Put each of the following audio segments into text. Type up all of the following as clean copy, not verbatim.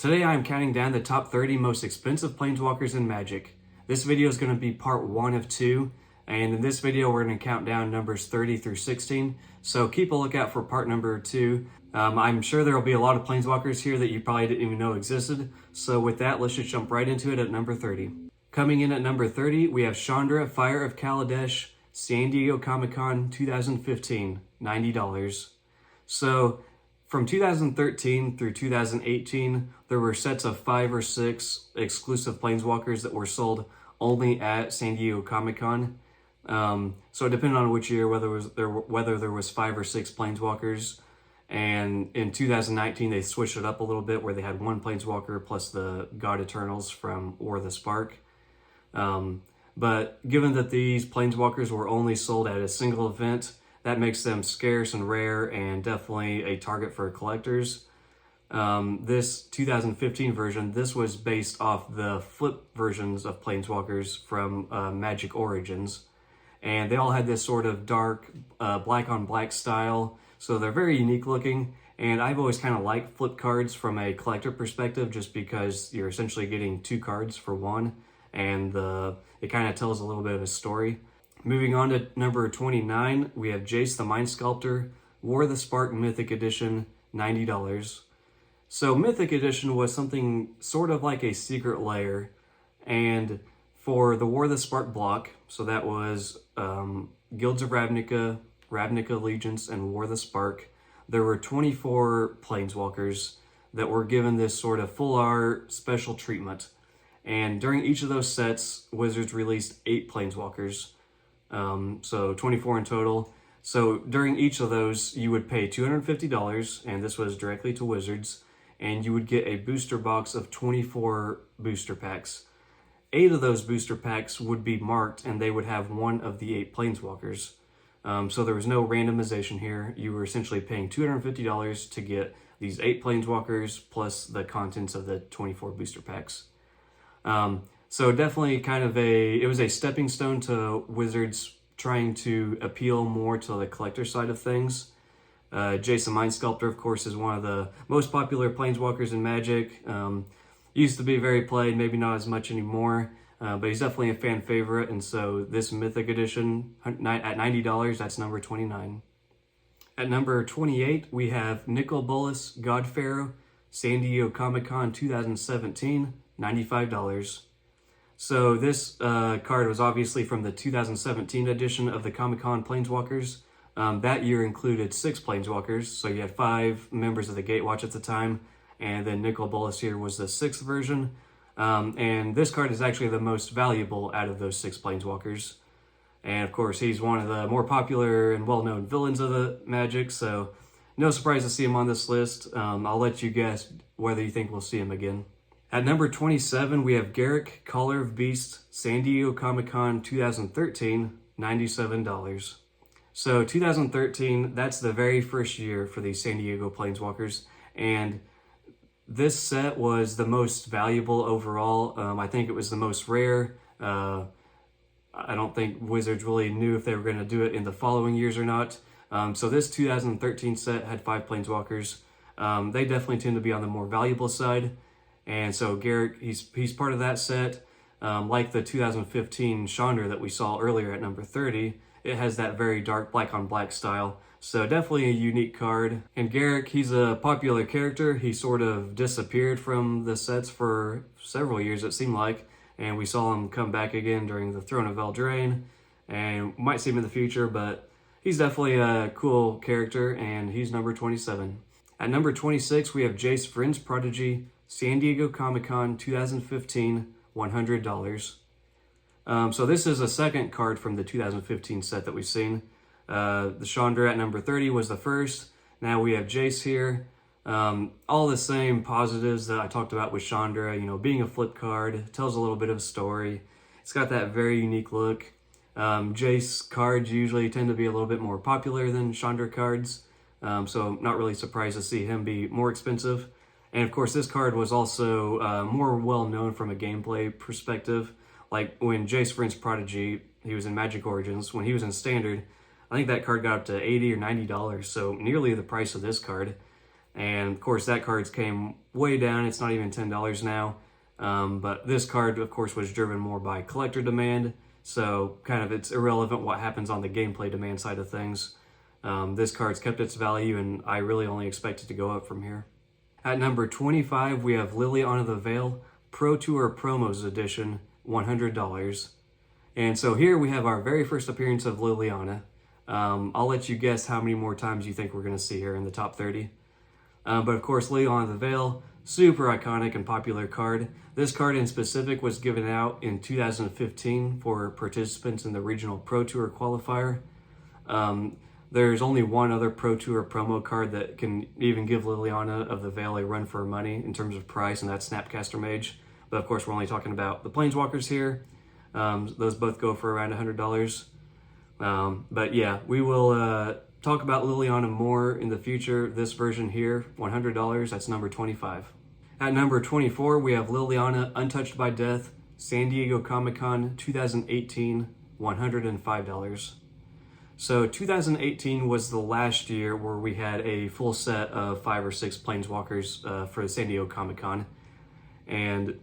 Today I am counting down the top 30 most expensive Planeswalkers in Magic. This video is going to be part 1 of 2, and in this video we're going to count down numbers 30 through 16, so keep a lookout for part number 2. I'm sure there will be a lot of Planeswalkers here that you probably didn't even know existed, so with that, let's just jump right into it at number 30. Coming in at number 30, we have Chandra, Fire of Kaladesh, San Diego Comic-Con 2015, $90. So, from 2013 through 2018, there were sets of 5 or 6 exclusive Planeswalkers that were sold only at San Diego Comic-Con. So it depended on which year, whether there was 5 or 6 Planeswalkers. And in 2019, they switched it up a little bit, where they had 1 Planeswalker plus the God Eternals from War of the Spark. But given that these Planeswalkers were only sold at a single event, that makes them scarce and rare and definitely a target for collectors. This 2015 version, this was based off the flip versions of Planeswalkers from Magic Origins. And they all had this sort of dark black on black style, so they're very unique looking. And I've always kind of liked flip cards from a collector perspective, just because you're essentially getting 2 cards for 1, and it kind of tells a little bit of a story. Moving on to number 29, we have Jace the Mind Sculptor, War of the Spark Mythic Edition, $90. So Mythic Edition was something sort of like a secret layer, and for the War of the Spark block, so that was Guilds of Ravnica, Ravnica Allegiance, and War of the Spark, there were 24 Planeswalkers that were given this sort of full art special treatment. And during each of those sets, Wizards released 8 Planeswalkers. So 24 in total. So during each of those, you would pay $250, and this was directly to Wizards, and you would get a booster box of 24 booster packs. 8 of those booster packs would be marked, and they would have 1 of the 8 Planeswalkers. So there was no randomization here. You were essentially paying $250 to get these 8 Planeswalkers plus the contents of the 24 booster packs. So definitely it was a stepping stone to Wizards trying to appeal more to the collector side of things. Jace the Mind Sculptor, of course, is one of the most popular Planeswalkers in Magic. Used to be very played, maybe not as much anymore, but he's definitely a fan favorite, and so this Mythic Edition at $90, that's number 29. At number 28, we have Nicol, Bolas, God-Pharaoh, San Diego Comic-Con 2017, $95. So this card was obviously from the 2017 edition of the Comic-Con Planeswalkers. That year included 6 Planeswalkers, so you had 5 members of the Gatewatch at the time, and then Nicol Bolas here was the 6th version. And this card is actually the most valuable out of those 6 Planeswalkers. And of course, he's one of the more popular and well-known villains of the Magic, so no surprise to see him on this list. I'll let you guess whether you think we'll see him again. At number 27, we have Garruk, Caller of Beasts, San Diego Comic-Con 2013, $97. So 2013, that's the very first year for the San Diego Planeswalkers, and this set was the most valuable overall. I think it was the most rare. I don't think Wizards really knew if they were going to do it in the following years or not. So this 2013 set had 5 Planeswalkers. They definitely tend to be on the more valuable side. And so Garruk, he's part of that set. Like the 2015 Chandra that we saw earlier at number 30, it has that very dark black on black style. So definitely a unique card. And Garruk, he's a popular character. He sort of disappeared from the sets for several years, it seemed like. And we saw him come back again during the Throne of Eldraine. And might see him in the future, but he's definitely a cool character, and he's number 27. At number 26, we have Jace, Vryn's Prodigy, San Diego Comic-Con 2015, $100. So this is a second card from the 2015 set that we've seen. The Chandra at number 30 was the first. Now we have Jace here. All the same positives that I talked about with Chandra, being a flip card, tells a little bit of a story. It's got that very unique look. Jace cards usually tend to be a little bit more popular than Chandra cards, so not really surprised to see him be more expensive. And of course, this card was also more well-known from a gameplay perspective. Like when Jace, Vryn's Prodigy, he was in Magic Origins. When he was in Standard, I think that card got up to $80 or $90, so nearly the price of this card. And of course that card's came way down. It's not even $10 now. But this card, of course, was driven more by collector demand. So kind of it's irrelevant what happens on the gameplay demand side of things. This card's kept its value, and I really only expect it to go up from here. At number 25, we have Liliana the Veil Pro Tour Promos Edition, $100. And so here we have our very first appearance of Liliana. I'll let you guess how many more times you think we're going to see her in the top 30. But of course, Liliana the Veil, super iconic and popular card. This card in specific was given out in 2015 for participants in the Regional Pro Tour qualifier. There's only one other Pro Tour promo card that can even give Liliana of the Veil a run for money in terms of price, and that's Snapcaster Mage. But of course, we're only talking about the Planeswalkers here. Those both go for around $100. But yeah, we will talk about Liliana more in the future. This version here, $100, that's number 25. At number 24, we have Liliana Untouched by Death, San Diego Comic-Con 2018, $105. So 2018 was the last year where we had a full set of 5 or 6 Planeswalkers for the San Diego Comic-Con. And,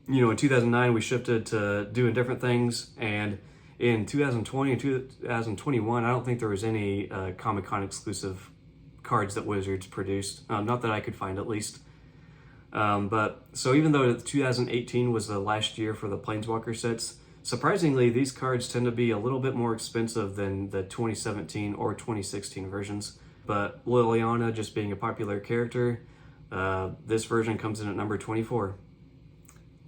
you know, in 2009 we shifted to doing different things, and in 2020 and 2021, I don't think there was any Comic-Con exclusive cards that Wizards produced. Not that I could find, at least. But so even though 2018 was the last year for the Planeswalker sets, surprisingly, these cards tend to be a little bit more expensive than the 2017 or 2016 versions. But Liliana, just being a popular character, this version comes in at number 24.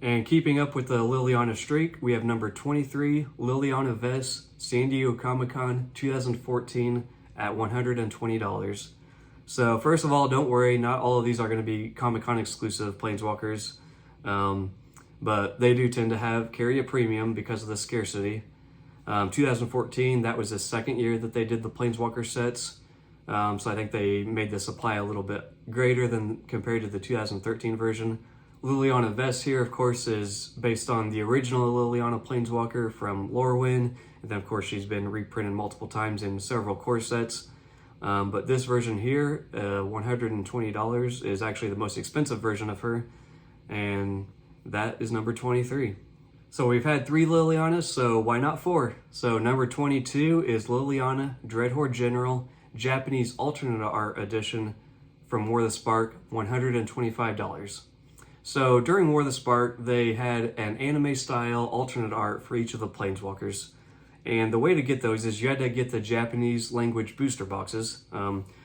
And keeping up with the Liliana streak, we have number 23, Liliana Vess, San Diego Comic-Con 2014 at $120. So first of all, don't worry, not all of these are going to be Comic-Con exclusive Planeswalkers, but they do tend to carry a premium because of the scarcity. 2014, that was the second year that they did the Planeswalker sets, so I think they made the supply a little bit greater than compared to the 2013 version. Liliana Vess here, of course, is based on the original Liliana Planeswalker from Lorwyn, and then of course she's been reprinted multiple times in several core sets. But this version here, $120, is actually the most expensive version of her, and that is number 23. So we've had 3 Lilianas, so why not 4? So number 22 is Liliana Dreadhorde General, Japanese alternate art edition from War the Spark, $125. So during War the Spark, they had an anime-style alternate art for each of the Planeswalkers. And the way to get those is you had to get the Japanese language booster boxes.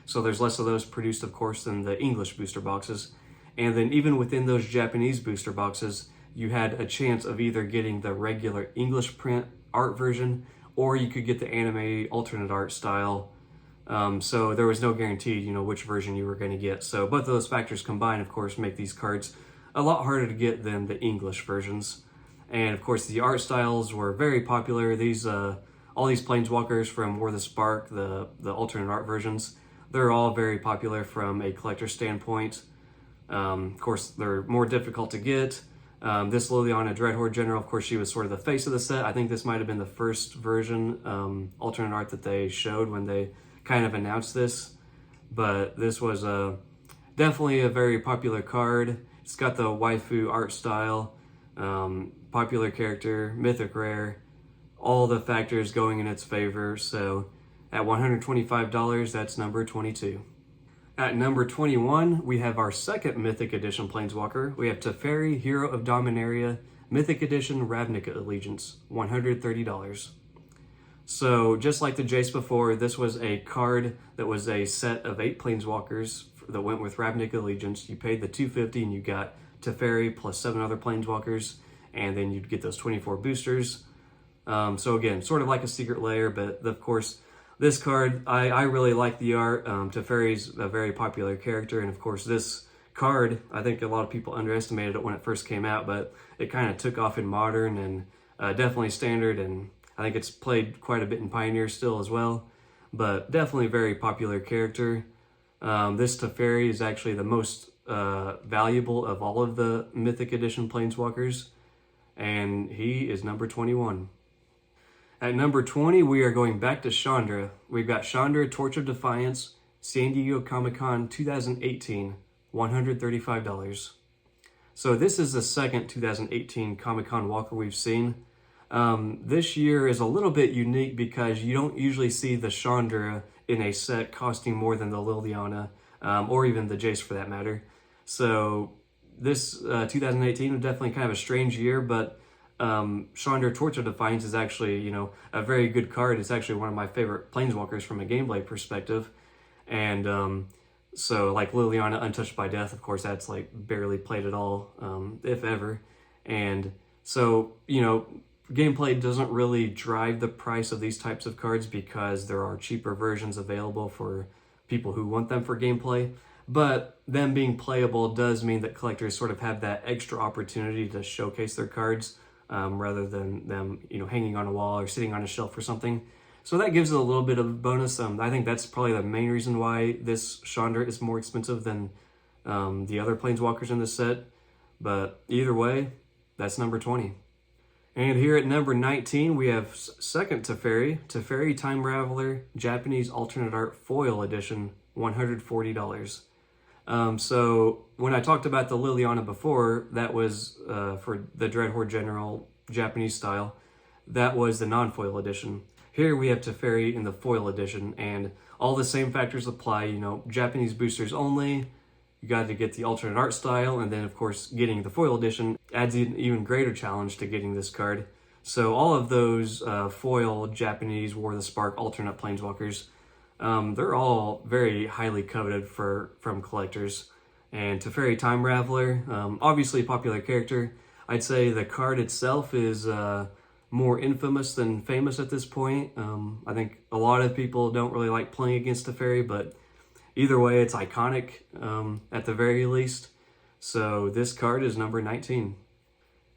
So there's less of those produced, of course, than the English booster boxes. And then even within those Japanese booster boxes, you had a chance of either getting the regular English print art version, or you could get the anime alternate art style. So there was no guaranteed, which version you were going to get. So both of those factors combined, of course, make these cards a lot harder to get than the English versions. And of course, the art styles were very popular. These all these Planeswalkers from War the Spark, the alternate art versions, they're all very popular from a collector standpoint. Of course, they're more difficult to get. This Liliana Dreadhorde General, of course, she was sort of the face of the set. I think this might have been the first version, alternate art that they showed when they kind of announced this. But this was definitely a very popular card. It's got the waifu art style, popular character, mythic rare, all the factors going in its favor. So at $125, that's number 22. At number 21, we have our second Mythic Edition Planeswalker. We have Teferi, Hero of Dominaria, Mythic Edition Ravnica Allegiance, $130. So just like the Jace before, this was a card that was a set of 8 Planeswalkers that went with Ravnica Allegiance. You paid the $250 and you got Teferi plus 7 other Planeswalkers, and then you'd get those 24 boosters. So again, sort of like a secret layer, but of course, this card, I really like the art. Teferi's a very popular character, and of course this card, I think a lot of people underestimated it when it first came out, but it kind of took off in Modern and definitely Standard, and I think it's played quite a bit in Pioneer still as well, but definitely a very popular character. This Teferi is actually the most valuable of all of the Mythic Edition Planeswalkers, and he is number 21. At number 20, we are going back to Chandra. We've got Chandra, Torch of Defiance, San Diego Comic-Con 2018, $135. So this is the second 2018 Comic-Con Walker we've seen. This year is a little bit unique because you don't usually see the Chandra in a set costing more than the Liliana, or even the Jace for that matter. So this 2018 was definitely kind of a strange year, but Chandra Torch of Defiance is actually, a very good card. It's actually one of my favorite Planeswalkers from a gameplay perspective. And so like Liliana Untouched by Death, of course, that's like barely played at all, if ever. And so, gameplay doesn't really drive the price of these types of cards because there are cheaper versions available for people who want them for gameplay. But them being playable does mean that collectors sort of have that extra opportunity to showcase their cards, rather than them, hanging on a wall or sitting on a shelf or something. So that gives it a little bit of a bonus. I think that's probably the main reason why this Chandra is more expensive than the other Planeswalkers in this set. But either way, that's number 20. And here at number 19, we have second Teferi Time Raveler, Japanese Alternate Art Foil Edition, $140. So when I talked about the Liliana before, that was for the Dreadhorde General Japanese style. That was the non-foil edition. Here we have Teferi in the foil edition, and all the same factors apply. Japanese boosters only. You got to get the alternate art style, and then of course getting the foil edition adds an even greater challenge to getting this card. So all of those foil Japanese War of the Spark alternate Planeswalkers, they're all very highly coveted from collectors. And Teferi Time Raveler, obviously a popular character. I'd say the card itself is more infamous than famous at this point. I think a lot of people don't really like playing against Teferi, but either way, it's iconic at the very least. So this card is number 19.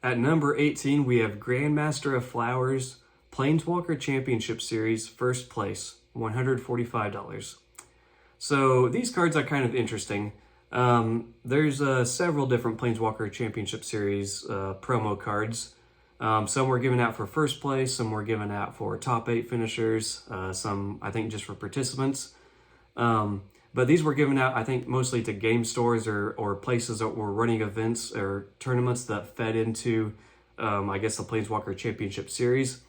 At number 18, we have Grandmaster of Flowers, Planeswalker Championship Series, first place, $145. So these cards are kind of interesting. There's several different Planeswalker Championship Series promo cards. Some were given out for first place, some were given out for top 8 finishers, some I think just for participants. But these were given out, I think, mostly to game stores or places that were running events or tournaments that fed into, I guess, the Planeswalker Championship Series.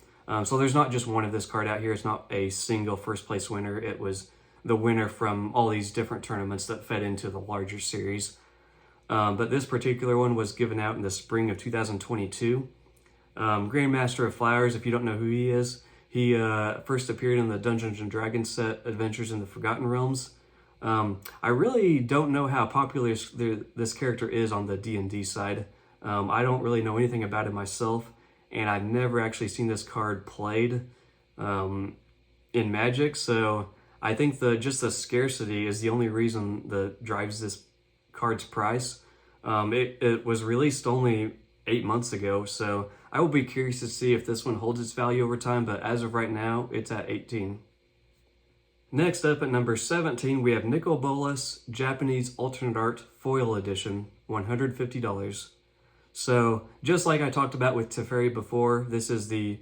So there's not just one of this card out here. It's not a single first place winner. It was the winner from all these different tournaments that fed into the larger series. But this particular one was given out in the spring of 2022. Grandmaster of Flowers, if you don't know who he is, he first appeared in the Dungeons & Dragons set Adventures in the Forgotten Realms. I really don't know how popular this character is on the D&D side. I don't really know anything about it myself, and I've never actually seen this card played in Magic, so I think just the scarcity is the only reason that drives this card's price. It was released only 8 months ago, so I will be curious to see if this one holds its value over time, but as of right now, it's at 18. Next up at number 17, we have Nicol Bolas, Japanese Alternate Art Foil Edition, $150. So just like I talked about with Teferi before, this is the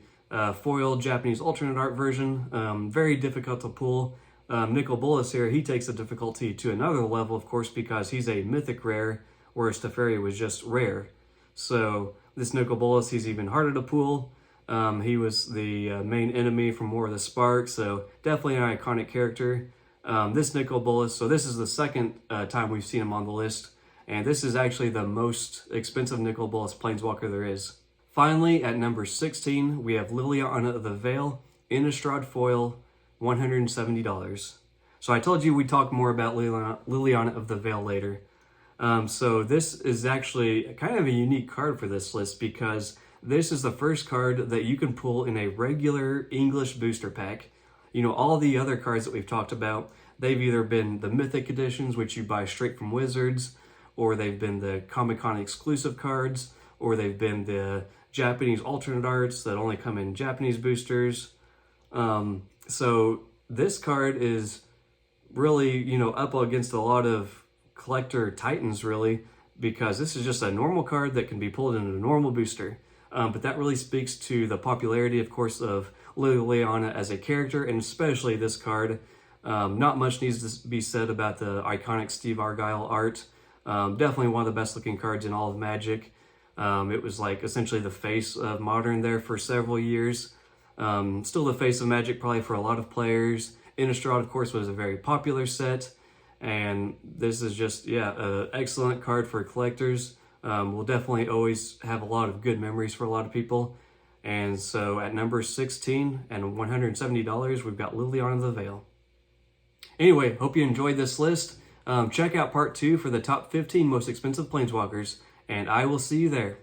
foil Japanese Alternate Art version. Very difficult to pull. Nicol Bolas here, he takes the difficulty to another level, of course, because he's a mythic rare, whereas Teferi was just rare. So this Nicol Bolas, he's even harder to pull. He was the main enemy from War of the Spark, so definitely an iconic character. This Nicol Bolas, so this is the second time we've seen him on the list, and this is actually the most expensive Nicol Bolas Planeswalker there is. Finally, at number 16, we have Liliana of the Veil, Innistrad Foil, $170. So I told you we'd talk more about Liliana of the Veil later. So this is actually kind of a unique card for this list because this is the first card that you can pull in a regular English booster pack. All the other cards that we've talked about, they've either been the Mythic editions, which you buy straight from Wizards, or they've been the Comic-Con exclusive cards, or they've been the Japanese alternate arts that only come in Japanese boosters. So this card is really, up against a lot of collector titans, really, because this is just a normal card that can be pulled in a normal booster. But that really speaks to the popularity, of course, of Liliana as a character, and especially this card. Not much needs to be said about the iconic Steve Argyle art. Definitely one of the best looking cards in all of Magic. It was like essentially the face of Modern there for several years. Still the face of Magic probably for a lot of players. Innistrad, of course, was a very popular set. And this is just, yeah, an excellent card for collectors. Will definitely always have a lot of good memories for a lot of people. And so at number 16 and $170, we've got Liliana the Veil. Anyway, hope you enjoyed this list. Check out part 2 for the top 15 most expensive Planeswalkers, and I will see you there.